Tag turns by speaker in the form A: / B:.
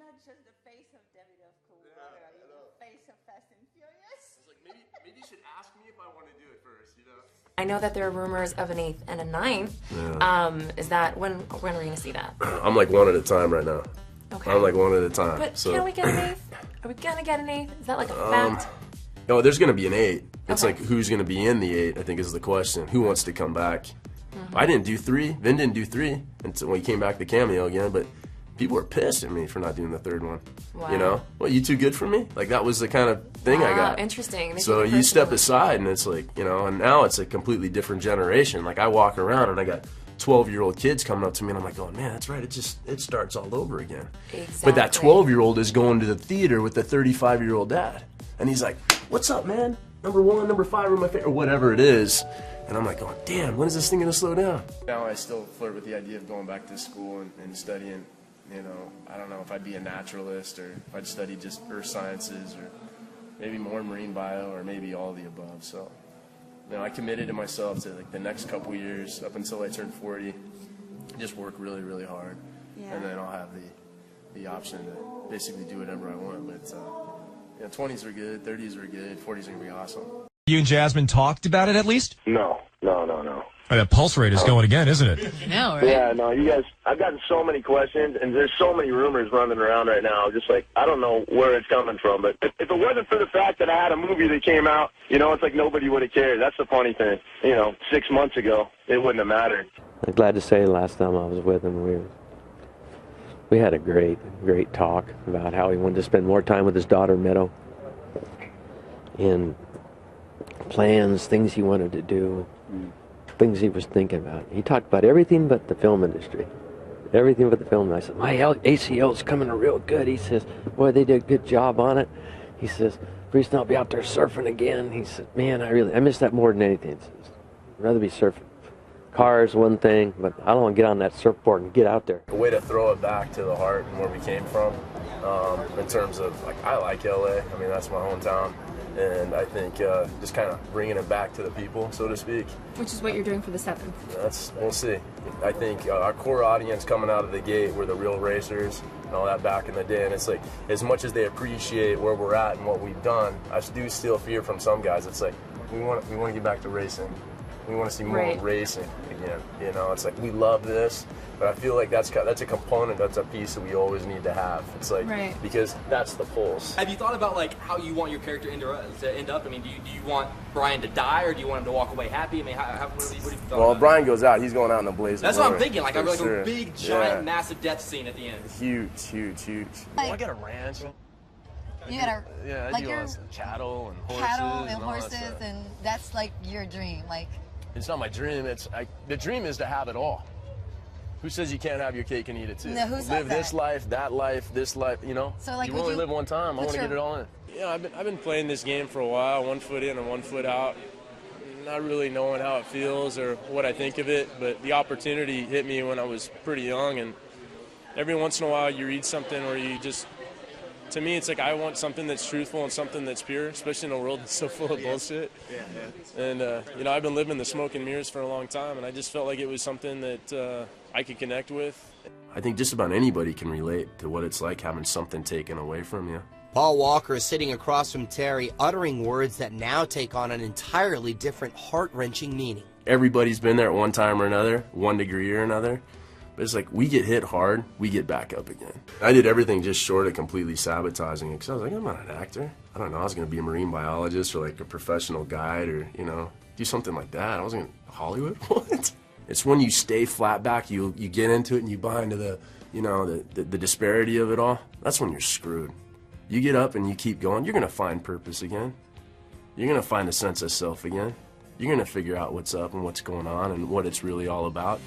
A: not just the face of David of Coolwater, you're the face of Fast and Furious.
B: It's like maybe you should ask me if I want to do it first, you know?
C: I know that there are rumors of an 8th and a 9th. Is that when are we going to see that?
B: I'm like one at a time right now.
C: Okay.
B: I'm like one at a time.
C: But
B: so.
C: can we get an 8th? Are we going to get an 8th? Is that like a fact?
B: No, there's going to be an 8. It's
C: Okay.
B: like who's going to be in the 8, I think is the question. Who wants to come back? I didn't do 3. Vin didn't do 3 until when he came back the cameo again, but people were pissed at me for not doing the 3rd one.
C: Wow.
B: You know? Well, you too good for me? Like that was the kind of thing I got.
C: Interesting.
B: So you step aside and it's like, you know, and now it's a completely different generation. Like I walk around and I got 12-year-old kids coming up to me and I'm like going, man, that's right, it starts all over again.
C: Exactly.
B: But that 12-year-old is going to the theater with the 35-year-old dad. And he's like, what's up, man? Number 1, number 5 are my favorite, or whatever it is. And I'm like going, damn, when is this thing going to slow down? Now I still flirt with the idea of going back to school and studying, you know, I don't know if I'd be a naturalist or if I'd study just earth sciences or maybe more marine bio or maybe all of the above. So, you know, I committed to myself to like the next couple years up until I turned 40, just work really, really hard.
A: Yeah.
B: And then I'll have the option to basically do whatever I want. But, you know, 20s are good, 30s are good, 40s are going to be awesome.
D: You and Jasmine talked about it at least?
E: No.
D: Oh, that pulse rate is going again, isn't it?
F: I know, right?
E: Yeah, no, you guys, I've gotten so many questions, and there's so many rumors running around right now. Just like, I don't know where it's coming from, but if it wasn't for the fact that I had a movie that came out, you know, it's like nobody would have cared. That's the funny thing. You know, 6 months ago, it wouldn't have mattered.
G: I'm glad to say last time I was with him, we had a great talk about how he wanted to spend more time with his daughter, Meadow, and plans, things he wanted to do, things he was thinking about. He talked about everything but the film industry. Everything but the film. And I said, my ACL's coming real good. He says, boy, they did a good job on it. He says, pretty soon I'll be out there surfing again. He said, man, I miss that more than anything. He says, I'd rather be surfing. Cars, one thing, but I don't want to get on that surfboard and get out there.
B: A way to throw it back to the heart and where we came from, in terms of, like, I like LA. I mean, that's my hometown. And I think just kind of bringing it back to the people, so to speak.
C: Which is what you're doing for the 7th.
B: We'll see. I think our core audience coming out of the gate were the real racers and all that back in the day. And it's like, as much as they appreciate where we're at and what we've done, I do still fear from some guys. It's like, we want to get back to racing. We want to see more racing again. You know, it's like, we love this, but I feel like that's a component, that's a piece that we always need to have. It's like, because that's the pulse.
H: Have you thought about like how you want your character to end up? I mean, do you want Brian to die, or do you want him to walk away happy? I mean, what have you thought
B: Well,
H: about?
B: if Brian goes out, he's going out in a blaze.
H: That's what I'm thinking. Like,
B: sure.
H: a big, giant, massive death scene at the end.
B: Huge.
I: Like,
B: I got a ranch.
I: You gotta,
B: Yeah, I
I: like
B: do
I: your
B: cattle and horses.
I: cattle and
B: all that
I: horses,
B: stuff.
I: and that's like your dream. Like,
B: It's not my dream. The dream is to have it all. Who says you can't have your cake and eat it too?
I: No, who says
B: live
I: that?
B: this life, that life, this life. You know.
I: So, like,
B: you
I: would
B: only
I: you
B: live one time. I
I: put
B: want to
I: your-
B: get it all in. Yeah, I've been playing this game for a while, 1 foot in and 1 foot out. Not really knowing how it feels or what I think of it, but the opportunity hit me when I was pretty young, and every once in a while you read something or you just. To me, it's like I want something that's truthful and something that's pure, especially in a world that's so full of bullshit. And, you know, I've been living the smoke and mirrors for a long time, and I just felt like it was something that I could connect with. I think just about anybody can relate to what it's like having something taken away from you.
J: Paul Walker is sitting across from Terry, uttering words that now take on an entirely different, heart-wrenching meaning.
B: Everybody's been there at one time or another, 1 degree or another. But it's like, we get hit hard, we get back up again. I did everything just short of completely sabotaging it, because I was like, I'm not an actor. I don't know, I was going to be a marine biologist or like a professional guide or, you know, do something like that. I wasn't going to Hollywood. What? It's when you stay flat back, you get into it and you buy into the, you know, the disparity of it all. That's when you're screwed. You get up and you keep going, you're going to find purpose again. You're going to find a sense of self again. You're going to figure out what's up and what's going on and what it's really all about.